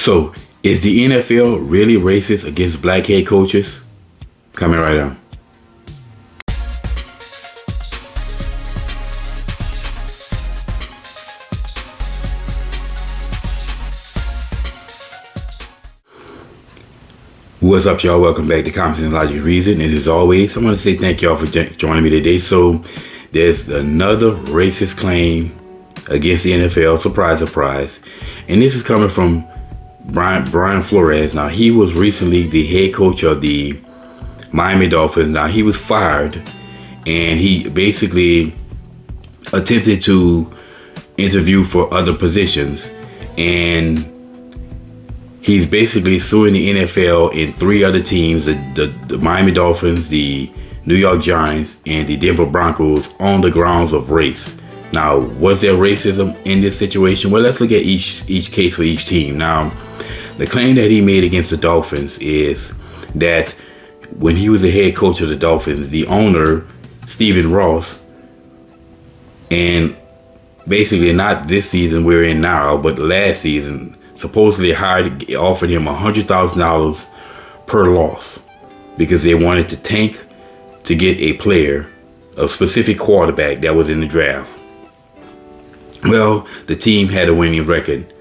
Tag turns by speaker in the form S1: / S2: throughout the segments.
S1: So, is the NFL really racist against black head coaches? Coming right up. What's up, y'all? Welcome back to Common Sense Logic Reason. And as always, I want to say thank y'all for joining me today. So, there's another racist claim against the NFL. Surprise, surprise. And this is coming from Brian Flores. Now, he was recently the head coach of the Miami Dolphins. Now, he was fired, and he basically attempted to interview for other positions. And he's basically suing the NFL and three other teams, the Miami Dolphins, the New York Giants, and the Denver Broncos on the grounds of race. Now, was there racism in this situation? Well, let's look at each case for each team. Now, the claim that he made against the Dolphins is that when he was the head coach of the Dolphins, the owner, Stephen Ross, and basically not this season we're in now, but last season, supposedly offered him $100,000 per loss because they wanted to tank to get a player, a specific quarterback that was in the draft. Well, the team had a winning record.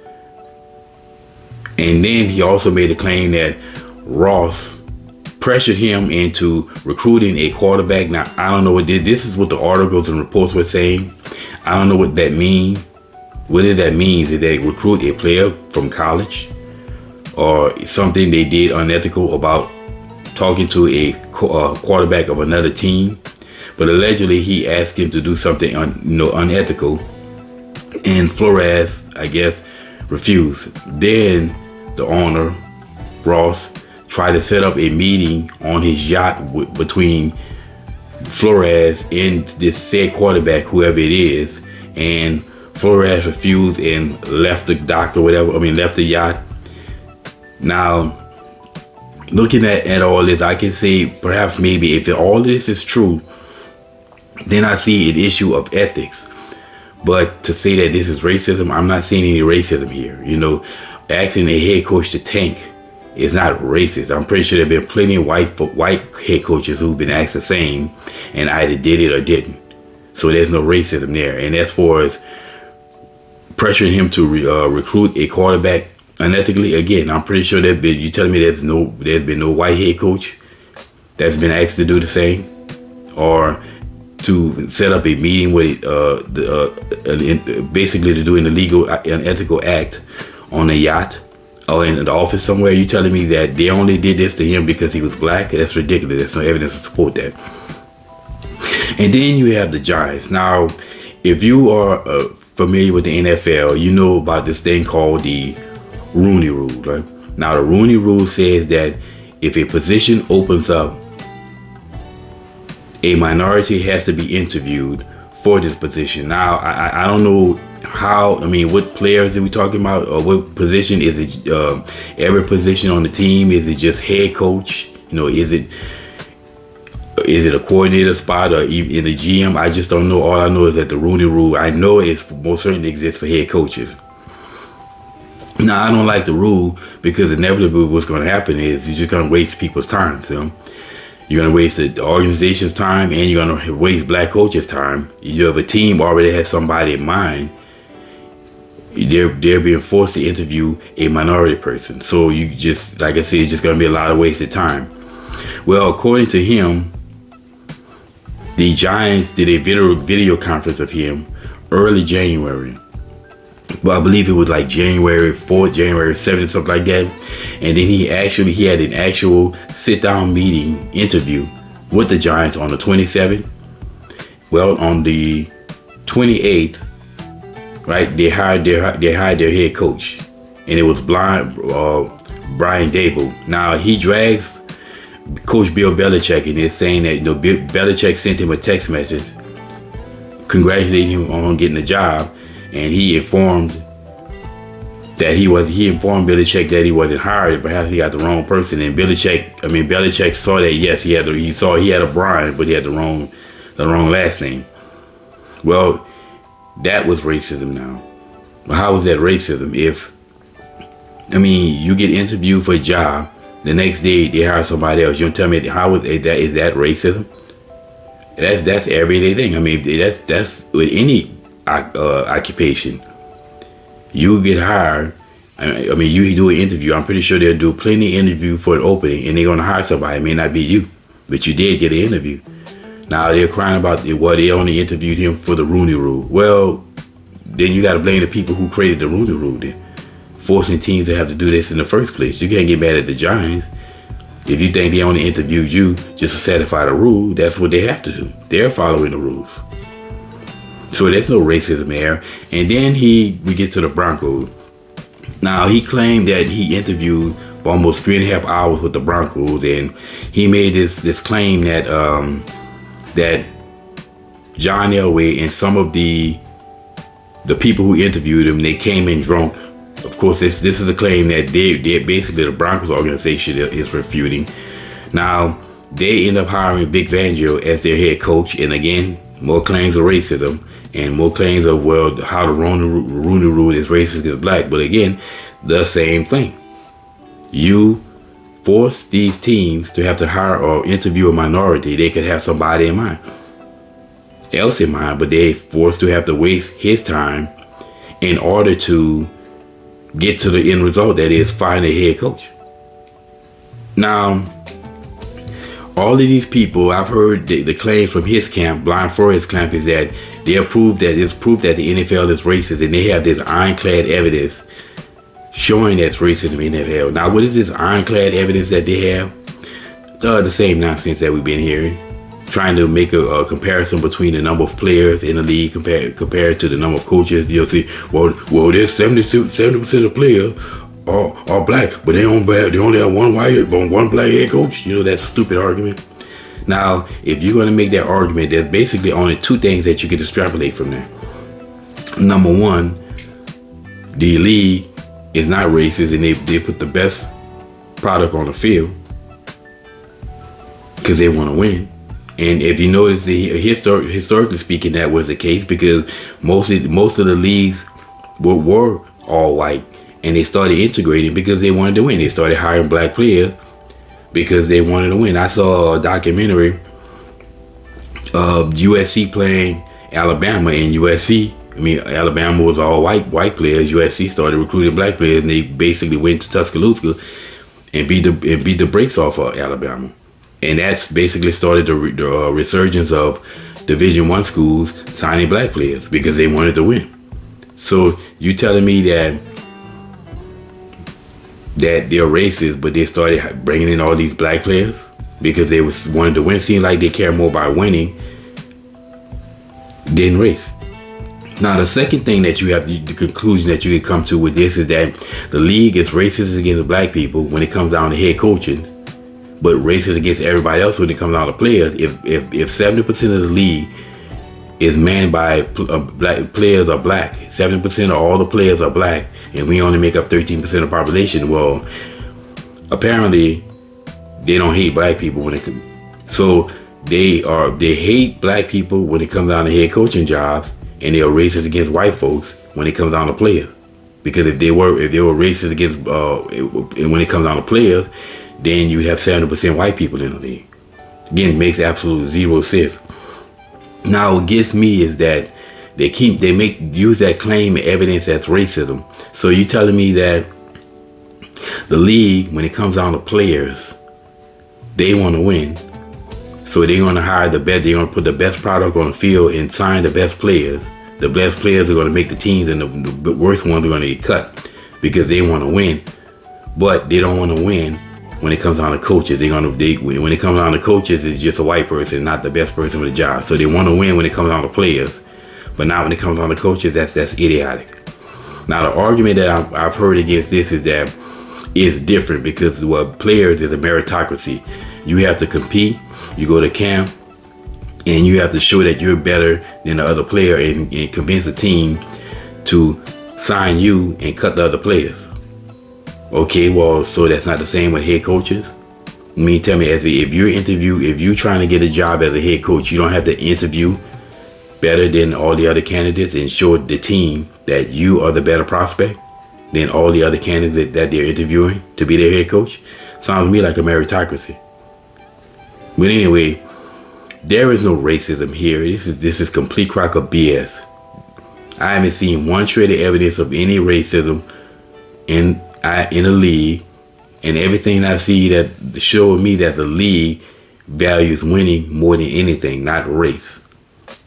S1: And then he also made a claim that Ross pressured him into recruiting a quarterback. Now, I don't know what this is what the articles and reports were saying. I don't know what that means. Whether that means that they recruit a player from college or something they did unethical about talking to a quarterback of another team. But allegedly, he asked him to do something unethical. And Flores, I guess, refused. Then the owner, Ross, tried to set up a meeting on his yacht between Flores and this said quarterback, whoever it is. And Flores refused and left the dock or whatever. Left the yacht. Now, looking at all this, I can say perhaps maybe if all this is true, then I see an issue of ethics. But to say that this is racism, I'm not seeing any racism here. Asking a head coach to tank is not racist. I'm pretty sure there have been plenty of white head coaches who've been asked the same and either did it or didn't. So there's no racism there. And as far as pressuring him to recruit a quarterback unethically, again, I'm pretty sure you telling me there's been no white head coach that's been asked to do the same, or to set up a meeting with basically to do an illegal, unethical act on a yacht or in the office somewhere. You telling me that they only did this to him because he was black? That's ridiculous. There's no evidence to support that. And then you have the Giants. Now, if you are familiar with the NFL, you know about this thing called the Rooney Rule, right? Now, the Rooney Rule says that if a position opens up, a minority has to be interviewed for this position. Now, I don't know what players are we talking about, or what position? Is it every position on the team? Is it just head coach? Is it a coordinator spot or even in the GM? I just don't know. All I know is that the Rooney Rule, I know it most certainly exists for head coaches. Now, I don't like the rule because inevitably what's going to happen is you're just going to waste people's time. You're going to waste the organization's time, and you're going to waste black coaches' time. You have a team already has somebody in mind. They're being forced to interview a minority person. So you just, like I said, it's just going to be a lot of wasted time. Well, according to him, the Giants did a video conference of him early January. Well, I believe it was like January 4th, January 7th, something like that. And then he had an actual sit-down meeting interview with the Giants on the 27th. Well, on the 28th, right, they hired their head coach, and it was Brian Dable. Now, he drags Coach Bill Belichick in this, saying that Belichick sent him a text message congratulating him on getting the job. And he informed Belichick that he wasn't hired, and perhaps he got the wrong person. And Belichick saw that, yes, he had a Brian, but he had the wrong last name. Well, that was racism now. How was that racism? If I mean, you get interviewed for a job, the next day they hire somebody else. You don't tell me how is that racism? That's everyday thing. I mean, that's with any occupation. You get hired. I mean, you do an interview. I'm pretty sure they'll do plenty of interview for an opening, and they're gonna hire somebody. It may not be you, but you did get an interview. Now they're crying about they only interviewed him for the Rooney Rule. Well, then you got to blame the people who created the Rooney Rule. Then forcing teams to have to do this in the first place. You can't get mad at the Giants. If you think they only interviewed you just to satisfy the rule, that's what they have to do. They're following the rules. So there's no racism there. And then we get to the Broncos. Now he claimed that he interviewed for almost 3.5 hours with the Broncos, and he made this claim that that John Elway and some of the people who interviewed him, they came in drunk. Of course, this is a claim that they basically the Broncos organization is refuting. Now, they end up hiring Vic Fangio as their head coach. And again, more claims of racism and more claims of, well, how the Rooney Rule is racist against black. But again, the same thing. You force these teams to have to hire or interview a minority. They could have somebody else in mind, but they forced to have to waste his time in order to get to the end result, that is find a head coach. Now, all of these people, I've heard the claim from his camp, Brian Flores' camp, is that it's proof that the NFL is racist, and they have this ironclad evidence showing that's racism in the NFL. Now, what is this ironclad evidence that they have? The same nonsense that we've been hearing, trying to make a comparison between the number of players in the league compared to the number of coaches. You'll see, well, there's 70% of players are black, but they only have one black head coach. You know, that's a stupid argument. Now, if you're going to make that argument, there's basically only two things that you can extrapolate from there. Number one, the league is not racist, and they put the best product on the field because they want to win. And if you notice, historically speaking, that was the case, because most of the leagues were all white, and they started integrating because they wanted to win. They started hiring black players because they wanted to win. I saw a documentary of USC playing Alabama, and Alabama was all white players. USC started recruiting black players, and they basically went to Tuscaloosa and beat the brakes off of Alabama. And that's basically started the resurgence of Division I schools signing black players because they wanted to win. So you telling me that they're racist, but they started bringing in all these black players because they wanted to win? Seems like they care more about winning than race. Now, the second thing that you have, the conclusion that you can come to with this, is that the league is racist against black people when it comes down to head coaching, but racist against everybody else when it comes down to players. If 70% of the league is manned by black players are black, 70% of all the players are black, and we only make up 13% of the population, well, apparently they don't hate black people when it comes. So they hate black people when it comes down to head coaching jobs, and they are racist against white folks when it comes down to players. Because if they were racist against when it comes down to players, then you have 70% white people in the league. Again, it makes absolute zero sense. Now, what gets me is that they use that claim and evidence that's racism. So you telling me that the league, when it comes down to players, they want to win. So they're going to hire the best, they're going to put the best product on the field and sign the best players. The best players are going to make the teams, and the worst ones are going to get cut because they want to win. But they don't want to win when it comes down to coaches. When it comes down to coaches, it's just a white person, not the best person for the job. So they want to win when it comes down to players, but not when it comes down to coaches. That's idiotic. Now, the argument that I've heard against this is that it's different because players is a meritocracy. You have to compete. You go to camp, and you have to show that you're better than the other player and convince the team to sign you and cut the other players. Okay, well, so that's not the same with head coaches? Tell me, if you're trying to get a job as a head coach, you don't have to interview better than all the other candidates and show the team that you are the better prospect? than all the other candidates that they're interviewing to be their head coach. Sounds to me like a meritocracy. But anyway, there is no racism here. This is complete crock of BS. I haven't seen one shred of evidence of any racism in a league, and everything I see that showed me that the league values winning more than anything, not race.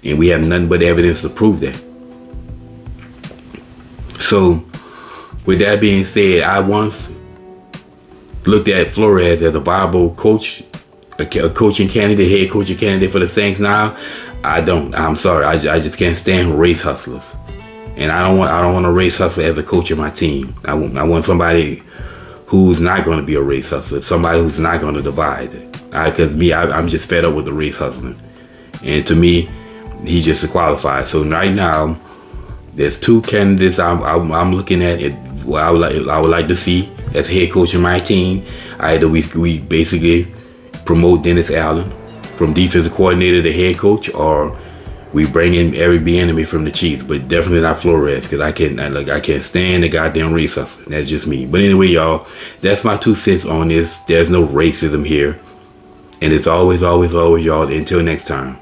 S1: And we have nothing but evidence to prove that. So, with that being said, I once looked at Flores as a viable coach, a coaching candidate, head coaching candidate for the Saints. Now, I don't. I'm sorry. I just can't stand race hustlers, and I don't want a race hustler as a coach of my team. I want somebody who's not going to be a race hustler, somebody who's not going to divide. Because I'm just fed up with the race hustling, and to me, he's just qualified. So right now, there's two candidates I'm looking at. I would like to see as head coach of my team. Either we basically promote Dennis Allen from defensive coordinator to head coach, or we bring in Eric Bieniemy from the Chiefs, but definitely not Flores, because I can't stand the goddamn race hustle. That's just me. But anyway, y'all, that's my 2 cents on this. There's no racism here, and it's always, y'all. Until next time.